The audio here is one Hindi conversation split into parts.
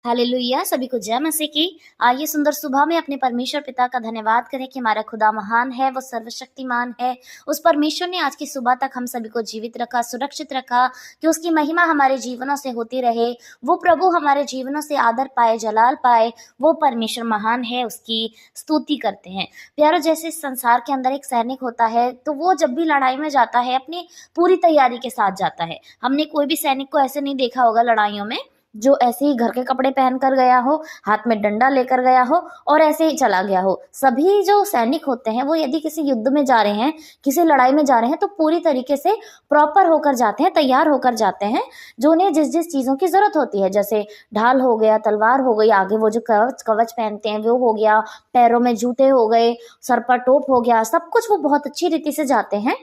हालेलुया। सभी को जय मसीह की। आइए सुंदर सुबह में अपने परमेश्वर पिता का धन्यवाद करें कि हमारा खुदा महान है, वो सर्वशक्तिमान है। उस परमेश्वर ने आज की सुबह तक हम सभी को जीवित रखा, सुरक्षित रखा, कि उसकी महिमा हमारे जीवनों से होती रहे। वो प्रभु हमारे जीवनों से आदर पाए, जलाल पाए। वो परमेश्वर महान है, उसकी स्तुति करते हैं। प्यारो, जैसे इस संसार के अंदर एक सैनिक होता है, तो वो जब भी लड़ाई में जाता है अपनी पूरी तैयारी के साथ जाता है। हमने कोई भी सैनिक को ऐसे नहीं देखा होगा लड़ाइयों में जो ऐसे ही घर के कपड़े पहन कर गया हो, हाथ में डंडा लेकर गया हो और ऐसे ही चला गया हो। सभी जो सैनिक होते हैं वो यदि किसी युद्ध में जा रहे हैं, किसी लड़ाई में जा रहे हैं, तो पूरी तरीके से प्रॉपर होकर जाते हैं, तैयार होकर जाते हैं। जो उन्हें जिस जिस चीज़ों की ज़रूरत होती है, जैसे ढाल हो गया, तलवार हो गई, आगे वो जो कवच कवच पहनते हैं वो हो गया, पैरों में जूते हो गए, सर पर टोप हो गया, सब कुछ वो बहुत अच्छी रीति से जाते हैं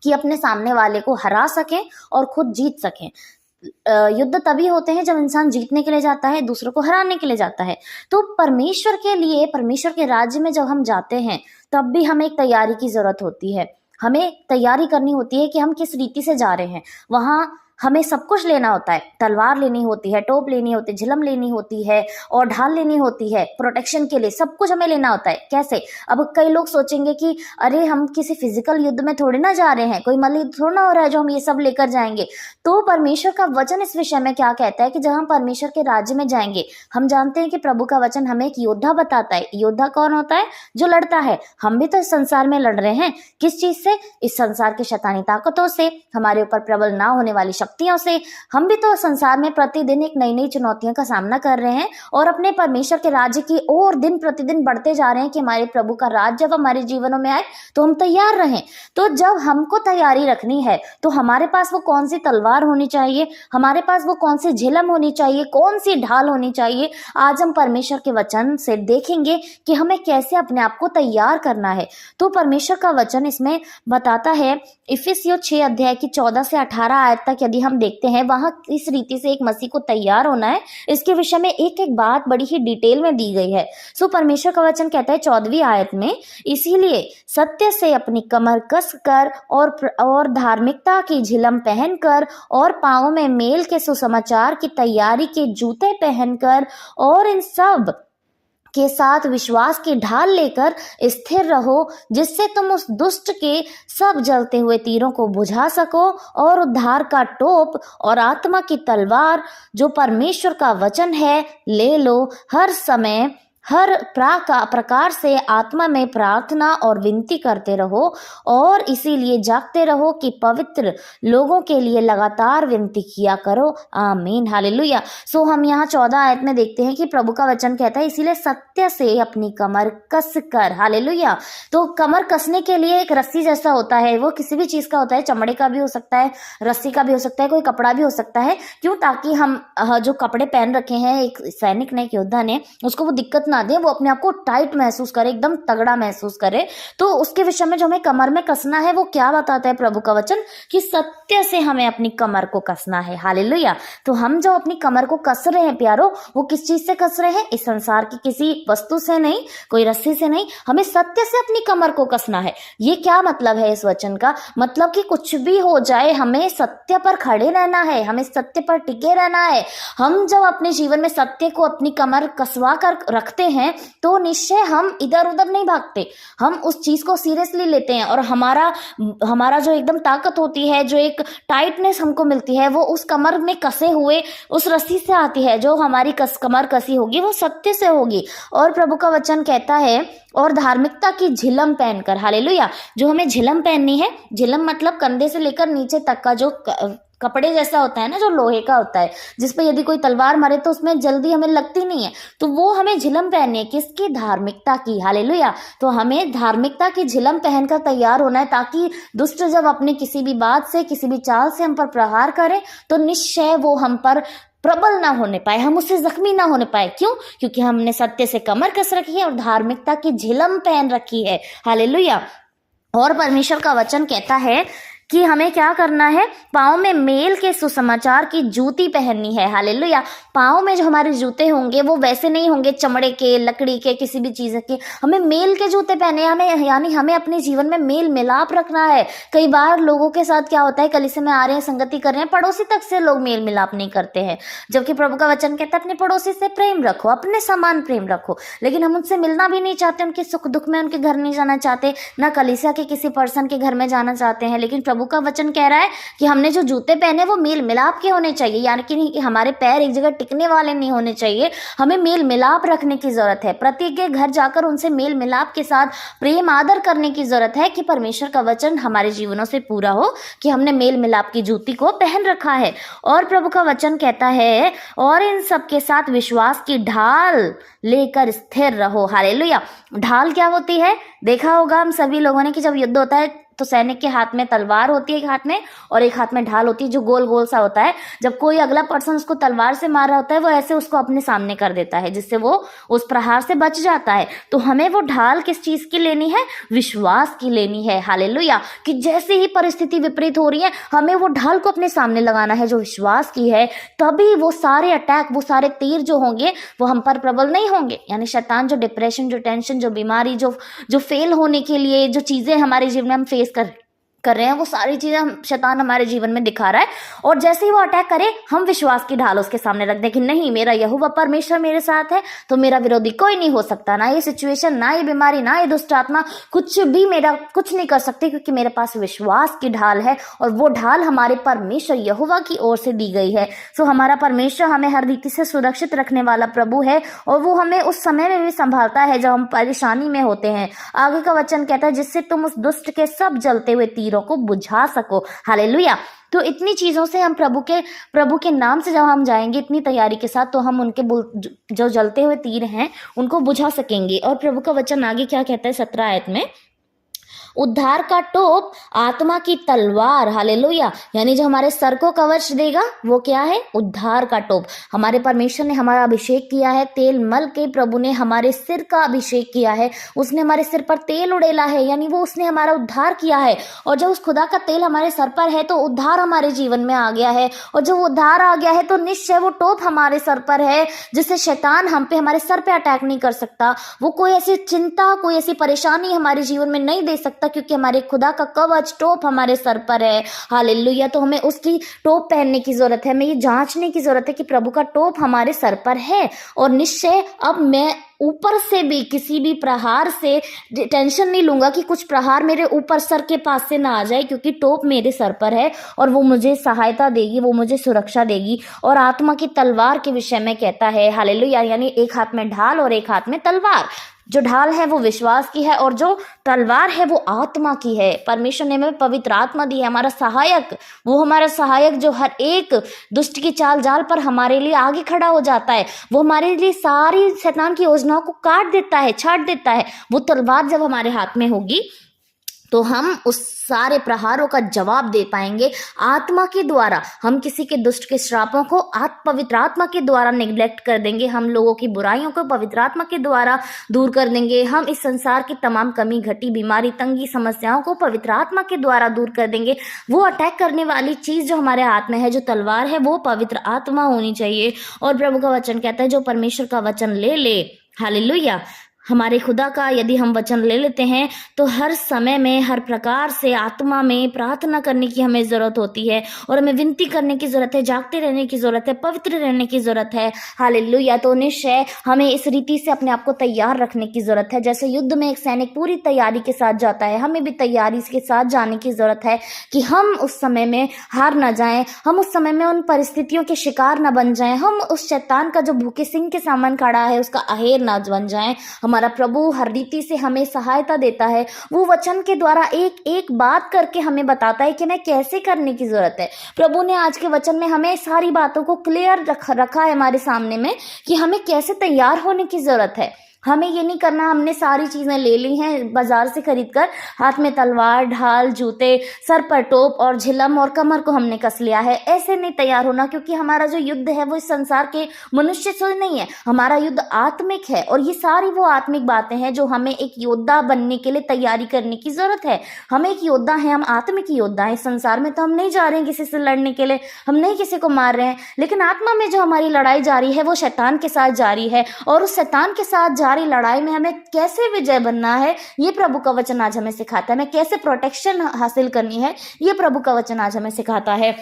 कि अपने सामने वाले को हरा सकें और खुद जीत सकें। युद्ध तभी होते हैं जब इंसान जीतने के लिए जाता है, दूसरों को हराने के लिए जाता है। तो परमेश्वर के लिए, परमेश्वर के राज्य में जब हम जाते हैं, तब भी हमें एक तैयारी की जरूरत होती है। हमें तैयारी करनी होती है कि हम किस रीति से जा रहे हैं। वहां हमें सब कुछ लेना होता है। तलवार लेनी होती है, टोप लेनी होती है, झिलम लेनी होती है और ढाल लेनी होती है प्रोटेक्शन के लिए। सब कुछ हमें लेना होता है। कैसे? अब कई लोग सोचेंगे कि अरे हम किसी फिजिकल युद्ध में थोड़ी ना जा रहे हैं, कोई मल्लयुद्ध थोड़ा ना हो रहा है जो हम ये सब लेकर जाएंगे। तो परमेश्वर का वचन इस विषय में क्या कहता है कि जब हम परमेश्वर के राज्य में जाएंगे, हम जानते हैं कि प्रभु का वचन हमें एक योद्धा बताता है। योद्धा कौन होता है? जो लड़ता है। हम भी तो इस संसार में लड़ रहे हैं। किस चीज से? इस संसार की शैतानी ताकतों से, हमारे ऊपर प्रबल ना होने वाली शक्तियों से। हम भी तो संसार में प्रतिदिन एक नई नई चुनौतियों का सामना कर रहे हैं और अपने परमेश्वर के राज्य की ओर दिन प्रतिदिन बढ़ते जा रहे हैं कि हमारे प्रभु का राज्य जब हमारे जीवनों में आए तो हम तैयार रहें। तो जब हमको तैयारी रखनी है तो हमारे पास वो कौन सी तलवार होनी चाहिए, हमारे पास वो कौन सी झिलम होनी चाहिए, कौन सी ढाल होनी चाहिए, आज हम परमेश्वर के वचन से देखेंगे कि हमें कैसे अपने आप को तैयार करना है। तो परमेश्वर का वचन इसमें बताता है, इफिसियों 6 अध्याय की 14 से 18 आयत तक यदि हम देखते हैं, वहां इस रीति से एक मसीह को तैयार होना है, इसके विषय में एक एक बात बड़ी ही डिटेल में दी गई है। सो परमेश्वर का वचन कहता है 14वीं आयत में, इसीलिए सत्य से अपनी कमर कस कर और धार्मिकता की झिलम पहनकर और पांवों में मेल के सुसमाचार की तैयारी के जूते पहनकर और इन सब के साथ विश्वास की ढाल लेकर स्थिर रहो, जिससे तुम उस दुष्ट के सब जलते हुए तीरों को बुझा सको और उद्धार का टोप और आत्मा की तलवार जो परमेश्वर का वचन है ले लो। हर समय हर प्रकार से आत्मा में प्रार्थना और विनती करते रहो और इसीलिए जागते रहो कि पवित्र लोगों के लिए लगातार विनती किया करो। आमीन, हालेलुया। सो हम यहाँ 14 आयत में देखते हैं कि प्रभु का वचन कहता है, इसीलिए सत्य से अपनी कमर कस कर। हालेलुया। तो कमर कसने के लिए एक रस्सी जैसा होता है, वो किसी भी चीज का होता है, चमड़े का भी हो सकता है, रस्सी का भी हो सकता है, कोई कपड़ा भी हो सकता है। क्यों? ताकि हम जो कपड़े पहन रखे हैं एक सैनिक ने, एक योद्धा ने, उसको वो दिक्कत ना दे, वो अपने आप को टाइट महसूस करे, एकदम तगड़ा महसूस करे। तो उसके विषय में जो हमें कमर में कसना है वो क्या बताता है प्रभु का वचन, कि सत्य से हमें अपनी कमर को कसना है। हालेलुया। तो हम जो अपनी कमर को कस रहे हैं प्यारो, वो किस चीज से कस रहे हैं? इस संसार की किसी वस्तु से नहीं, कोई रस्सी से नहीं, हमें सत्य से अपनी कमर को कसना है। ये क्या मतलब है इस वचन का? मतलब कि कुछ भी हो जाए हमें सत्य पर खड़े रहना है, हमें सत्य पर टिके रहना है। हम जब अपने जीवन में सत्य को अपनी कमर कसवा कर रखते हैं तो निश्चय हम इधर उधर नहीं भागते, हम उस चीज को सीरियसली लेते हैं और हमारा जो एकदम ताकत होती है, जो एक टाइटनेस हमको मिलती है, वो उस कमर में कसे हुए उस रस्सी से आती है। जो हमारी कमर कसी होगी वो सत्य से होगी। और प्रभु का वचन कहता है, और धार्मिकता की झिलम पहनकर। हालेलुया। जो हमें झिलम पहननी है, झिलम मतलब कंधे से लेकर नीचे तक का जो कपड़े जैसा होता है ना, जो लोहे का होता है, जिसपे यदि कोई तलवार मारे तो उसमें जल्दी हमें लगती नहीं है, तो वो हमें झिलम पहननी है। किसकी? धार्मिकता की। हालेलुया। तो हमें धार्मिकता की झिलम पहनकर तैयार होना है, ताकि दुष्ट जब अपने किसी भी बात से, किसी भी चाल से हम पर प्रहार करे तो निश्चय वो हम पर प्रबल ना होने पाए, हम उससे जख्मी ना होने पाए। क्यों? क्योंकि हमने सत्य से कमर कस रखी है और धार्मिकता की झिलम पहन रखी है। हालेलुया। और परमेश्वर का वचन कहता है कि हमें क्या करना है, पाँव में मेल के सुसमाचार की जूती पहननी है। हालेलुया। पाँव में जो हमारे जूते होंगे वो वैसे नहीं होंगे चमड़े के, लकड़ी के, किसी भी चीज़ के। हमें मेल के जूते पहने, हमें यानी हमें अपने जीवन में मेल मिलाप रखना है। कई बार लोगों के साथ क्या होता है, कलीसिया में आ रहे हैं, संगति कर रहे हैं, पड़ोसी तक से लोग मेल मिलाप नहीं करते हैं, जबकि प्रभु का वचन कहता है अपने पड़ोसी से प्रेम रखो, अपने समान प्रेम रखो। लेकिन हम उनसे मिलना भी नहीं चाहते, उनके सुख दुख में उनके घर नहीं जाना चाहते, ना कलीसिया के किसी पर्सन के घर में जाना चाहते हैं। लेकिन प्रभु का वचन कह रहा है कि हमने जो जूते पहने वो मेल मिलाप के होने चाहिए, यानी कि हमारे पैर एक जगह टिकने वाले नहीं होने चाहिए। हमें मेल मिलाप रखने की जरूरत है, प्रत्येक के घर जाकर उनसे मेल मिलाप के साथ प्रेम आदर करने की जरूरत है कि परमेश्वर का वचन हमारे जीवनों से पूरा हो कि हमने मेल मिलाप की जूती को पहन रखा है। और प्रभु का वचन कहता है, और इन सब के साथ विश्वास की ढाल लेकर स्थिर रहो। हालेलुया। ढाल क्या होती है? देखा होगा हम सभी लोगों ने कि जब युद्ध होता है तो सैनिक के हाथ में तलवार होती है एक हाथ में, और एक हाथ में ढाल होती है जो गोल गोल सा होता है। जब कोई अगला पर्सन उसको तलवार से मार रहा होता है वो ऐसे उसको अपने सामने कर देता है जिससे वो उस प्रहार से बच जाता है। तो हमें वो ढाल किस चीज की लेनी है? विश्वास की लेनी है। हालेलुया। कि जैसे ही परिस्थिति विपरीत हो रही है हमें वो ढाल को अपने सामने लगाना है जो विश्वास की है, तभी वो सारे अटैक, वो सारे तीर जो होंगे वो हम पर प्रबल नहीं होंगे। यानी शैतान जो डिप्रेशन, जो टेंशन, जो बीमारी, जो फेल होने के लिए जो चीजें हमारे जीवन में हम फेस कर रहे हैं, वो सारी चीजें शैतान हमारे जीवन में दिखा रहा है। और जैसे ही वो अटैक करे हम विश्वास की ढाल उसके सामने रख दें कि नहीं, मेरा यहोवा परमेश्वर मेरे साथ है तो मेरा विरोधी कोई नहीं हो सकता। ना ये सिचुएशन, ना ये बीमारी, ना ये दुष्ट आत्मा, कुछ भी मेरा कुछ नहीं कर सकती, क्योंकि मेरे पास विश्वास की ढाल है और वो ढाल हमारे परमेश्वर यहोवा की ओर से दी गई है। सो हमारा परमेश्वर हमें हर रीति से सुरक्षित रखने वाला प्रभु है और वो हमें उस समय में भी संभालता है जब हम परेशानी में होते हैं। आगे का वचन कहता है, जिससे तुम उस दुष्ट के सब जलते हुए तीरों को बुझा सको। हालेलुया। तो इतनी चीजों से हम प्रभु के नाम से जब हम जाएंगे इतनी तैयारी के साथ, तो हम उनके जो जलते हुए तीर हैं उनको बुझा सकेंगे। और प्रभु का वचन आगे क्या कहता है 17 आयत में, उद्धार का टोप, आत्मा की तलवार। हालेलुया। यानी जो हमारे सर को कवच देगा वो क्या है? उद्धार का टोप। हमारे परमेश्वर ने हमारा अभिषेक किया है, तेल मल के प्रभु ने हमारे सिर का अभिषेक किया है, उसने हमारे सिर पर तेल उड़ेला है, यानी वो उसने हमारा उद्धार किया है। और जब उस खुदा का तेल हमारे सर पर है तो उद्धार हमारे जीवन में आ गया है, और जब उद्धार आ गया है तो निश्चय वो टोप हमारे सर पर है जिससे शैतान हम पे, हमारे सर पे अटैक नहीं कर सकता। वो कोई ऐसी चिंता, कोई ऐसी परेशानी हमारे जीवन में नहीं दे सकता, क्योंकि हमारे खुदा का कवच टोप हमारे सर पर है। हालेलुया। तो हमें उसकी टोप पहनने की जरूरत है, हमें ये जांचने की जरूरत है कि प्रभु का टोप हमारे सर पर है। और निश्चय अब मैं ऊपर से भी किसी भी प्रहार से टेंशन नहीं लूंगा कि कुछ प्रहार मेरे ऊपर सर के पास से ना आ जाए, क्योंकि टोप मेरे सर पर है और वो मुझे सहायता देगी, वो मुझे सुरक्षा देगी। और आत्मा की तलवार के विषय में कहता है, हालेलुया, यानी एक हाथ में ढाल और एक हाथ में तलवार। जो ढाल है वो विश्वास की है और जो तलवार है वो आत्मा की है। परमेश्वर ने हमें पवित्र आत्मा दी है, हमारा सहायक, वो हमारा सहायक जो हर एक दुष्ट की चाल जाल पर हमारे लिए आगे खड़ा हो जाता है, वो हमारे लिए सारी शैतान की योजनाओं को काट देता है, छाट देता है। वो तलवार जब हमारे हाथ में होगी तो हम उस सारे प्रहारों का जवाब दे पाएंगे आत्मा के द्वारा। हम किसी के दुष्ट के श्रापों को पवित्र आत्मा के द्वारा निग्लेक्ट कर देंगे, हम लोगों की बुराइयों को पवित्र आत्मा के द्वारा दूर कर देंगे, हम इस संसार की तमाम कमी, घटी, बीमारी, तंगी, समस्याओं को पवित्र आत्मा के द्वारा दूर कर देंगे। वो अटैक करने वाली चीज जो हमारे हाथ में है, जो तलवार है, वो पवित्र आत्मा होनी चाहिए। और प्रभु का वचन कहता है जो परमेश्वर का वचन ले ले, हालेलुया, हमारे खुदा का यदि हम वचन ले लेते हैं तो हर समय में, हर प्रकार से आत्मा में प्रार्थना करने की हमें जरूरत होती है और हमें विनती करने की जरूरत है, जागते रहने की जरूरत है, पवित्र रहने की जरूरत है। हालेलुया। तो निश्चय हमें इस रीति से अपने आप को तैयार रखने की जरूरत है। जैसे युद्ध में एक सैनिक पूरी तैयारी के साथ जाता है, हमें भी तैयारी के साथ जाने की जरूरत है कि हम उस समय में हार ना जाएं, हम उस समय में उन परिस्थितियों के शिकार ना बन जाएं, हम उस शैतान का जो भूखे सिंह के सामान खड़ा है उसका अहेर ना बन जाएं। हमारा प्रभु हर रीति से हमें सहायता देता है, वो वचन के द्वारा एक एक बात करके हमें बताता है कि हमें कैसे करने की जरूरत है। प्रभु ने आज के वचन में हमें सारी बातों को क्लियर रखा है हमारे सामने में कि हमें कैसे तैयार होने की जरूरत है। हमें ये नहीं करना हमने सारी चीज़ें ले ली हैं बाजार से खरीद कर, हाथ में तलवार, ढाल, जूते, सर पर टोप और झिलम और कमर को हमने कस लिया है। ऐसे नहीं तैयार होना, क्योंकि हमारा जो युद्ध है वो इस संसार के मनुष्य से नहीं है, हमारा युद्ध आत्मिक है। और ये सारी वो आत्मिक बातें हैं जो हमें एक योद्धा बनने के लिए तैयारी करने की जरूरत है। हम एक योद्धा हैं, हम आत्मिक योद्धा हैं। इस संसार में तो हम नहीं जा रहे हैं किसी से लड़ने के लिए, हम नहीं किसी को मार रहे हैं, लेकिन आत्मा में जो हमारी लड़ाई जारी है वो शैतान के साथ जारी है। और उस शैतान के साथ जारी लड़ाई में हमें कैसे विजय बनना है ये प्रभु का वचन आज हमें सिखाता है। हमें कैसे प्रोटेक्शन हासिल करनी है ये प्रभु का वचन आज हमें सिखाता है,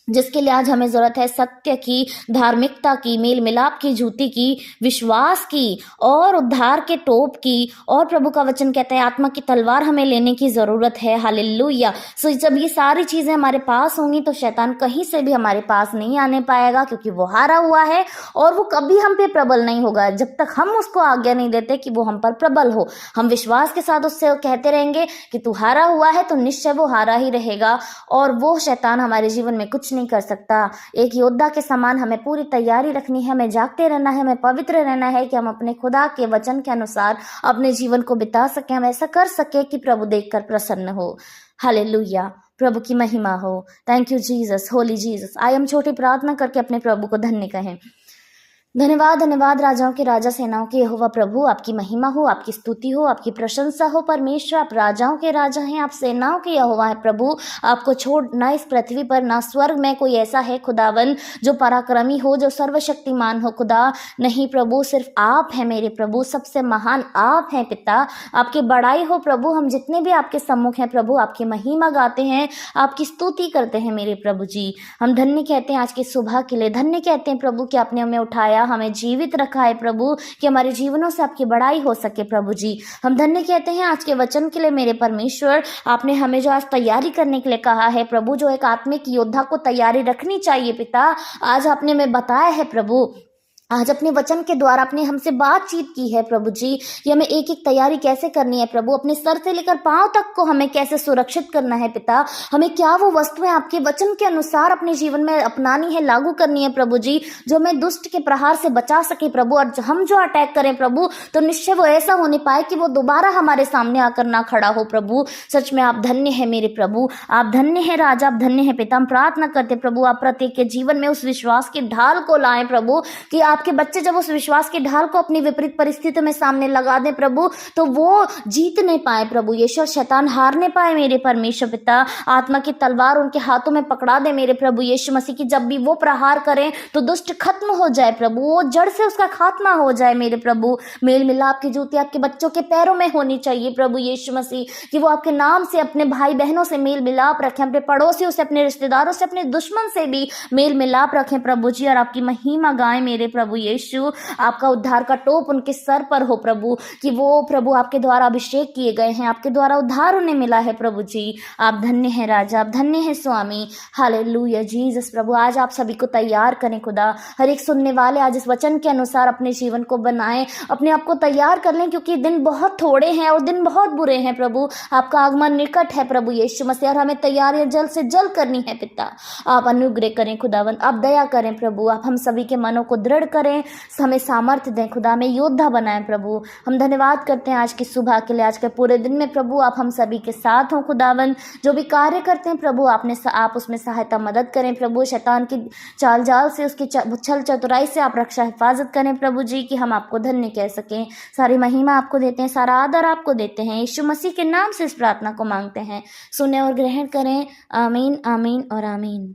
जिसके लिए आज हमें जरूरत है सत्य की, धार्मिकता की, मेल मिलाप की जूती की, विश्वास की और उद्धार के टोप की। और प्रभु का वचन कहता है आत्मा की तलवार हमें लेने की जरूरत है। हालेलुया। सो जब ये सारी चीजें हमारे पास होंगी तो शैतान कहीं से भी हमारे पास नहीं आने पाएगा, क्योंकि वो हारा हुआ है और वो कभी हम पे प्रबल नहीं होगा जब तक हम उसको आज्ञा नहीं देते कि वो हम पर प्रबल हो। हम विश्वास के साथ उससे कहते रहेंगे कि तू हारा हुआ है, तो निश्चय वो हारा ही रहेगा और वो शैतान हमारे जीवन में कुछ नहीं कर सकता। एक योद्धा के समान हमें पूरी तैयारी रखनी है, हमें जागते रहना है, हमें पवित्र रहना है कि हम अपने खुदा के वचन के अनुसार अपने जीवन को बिता सके, हम ऐसा कर सके कि प्रभु देखकर प्रसन्न हो। हालेलुया। प्रभु की महिमा हो। Thank you Jesus, Holi Jesus. आइए हम छोटी प्रार्थना करके अपने प्रभु को धन्य कहें। धन्यवाद धन्यवाद राजाओं के राजा, सेनाओं के यहोवा प्रभु, आपकी महिमा हो, आपकी स्तुति हो, आपकी प्रशंसा हो। परमेश्वर आप राजाओं के राजा हैं, आप सेनाओं के यहोवा है प्रभु। आपको छोड़ ना इस पृथ्वी पर ना स्वर्ग में कोई ऐसा है खुदावन जो पराक्रमी हो, जो सर्वशक्तिमान हो खुदा। नहीं प्रभु, सिर्फ आप हैं मेरे प्रभु, सबसे महान आप हैं पिता। आपकी बड़ाई हो प्रभु। हम जितने भी आपके सम्मुख हैं प्रभु आपकी महिमा गाते हैं, आपकी स्तुति करते हैं मेरे प्रभु जी। हम धन्य कहते हैं आज की सुबह के लिए, धन्य कहते हैं प्रभु कि आपने हमें उठाया, हमें जीवित रखा है प्रभु, कि हमारे जीवनों से आपकी बड़ाई हो सके प्रभु जी। हम धन्य कहते हैं आज के वचन के लिए मेरे परमेश्वर। आपने हमें जो आज तैयारी करने के लिए कहा है प्रभु, जो एक आत्मिक योद्धा को तैयारी रखनी चाहिए पिता, आज आपने हमें बताया है प्रभु। आज अपने वचन के द्वारा आपने हमसे बातचीत की है प्रभु जी कि हमें एक एक तैयारी कैसे करनी है प्रभु, अपने सर से लेकर पांव तक को हमें कैसे सुरक्षित करना है पिता। हमें क्या वो वस्तुएं आपके वचन के अनुसार अपने जीवन में अपनानी है, लागू करनी है प्रभु जी, जो हमें दुष्ट के प्रहार से बचा सके प्रभु। और हम जो अटैक करें प्रभु तो निश्चय वो ऐसा होने पाए कि वो दोबारा हमारे सामने आकर ना खड़ा हो प्रभु। सच में आप धन्य है मेरे प्रभु, आप धन्य है राजा, आप धन्य है पिता। हम प्रार्थना करते प्रभु आप प्रत्येक के जीवन में उस विश्वास की ढाल को लाएं प्रभु, कि आपके बच्चे जब उस विश्वास की ढाल को अपनी विपरीत परिस्थितियों में सामने लगा दें प्रभु, तो वो जीत नहीं पाए प्रभु यीशु, शैतान हार नहीं पाए मेरे परमेश्वर पिता। आत्मा की तलवार उनके हाथों में पकड़ा दे मेरे प्रभु यीशु मसीह की, जब भी वो प्रहार करें तो दुष्ट खत्म हो जाए प्रभु, वो जड़ से उसका खात्मा हो जाए मेरे प्रभु। मेल मिलाप की जूती आपके बच्चों के पैरों में होनी चाहिए प्रभु यीशु मसीह, कि वो आपके नाम से अपने भाई बहनों से मेल मिलाप रखें, अपने पड़ोसियों से, अपने रिश्तेदारों से, अपने दुश्मन से भी मेल मिलाप रखें प्रभु जी। और आपकी महिमा गाएं मेरे प्रभु यीशु। आपका उद्धार का टोप उनके सर पर हो प्रभु, कि वो प्रभु आपके द्वारा अभिषेक किए गए हैं, आपके द्वारा उद्धार उन्हें मिला है प्रभु जी। आप धन्य हैं राजा, आप धन्य हैं स्वामी। Hallelujah Jesus. प्रभु आज आप सभी को तैयार करें खुदा, हर एक सुनने वाले आज इस वचन के अनुसार अपने जीवन को बनाएं, अपने आप को तैयार कर लें, क्योंकि दिन बहुत थोड़े हैं और दिन बहुत बुरे हैं प्रभु। आपका आगमन निकट है प्रभु यीशु मसीह, और हमें तैयारियां जल्द से जल्द करनी है पिता। आप अनुग्रह करें खुदावन, आप दया करें प्रभु, आप हम सभी के मनों को दृढ़ करें, हमें सामर्थ्य दें खुदा, में योद्धा बनाएं प्रभु। हम धन्यवाद करते हैं आज की सुबह के लिए, आज के पूरे दिन में प्रभु आप हम सभी के साथ हों खुदावन। जो भी कार्य करते हैं प्रभु आप उसमें सहायता मदद करें प्रभु, शैतान की चाल जाल से, उसकी छल चतुराई से आप रक्षा हिफाजत करें प्रभु जी, कि हम आपको धन्य कह सकें। सारी महिमा आपको देते हैं, सारा आदर आपको देते हैं, यीशु मसीह के नाम से इस प्रार्थना को मांगते हैं, सुने और ग्रहण करें। आमीन आमीन और आमीन।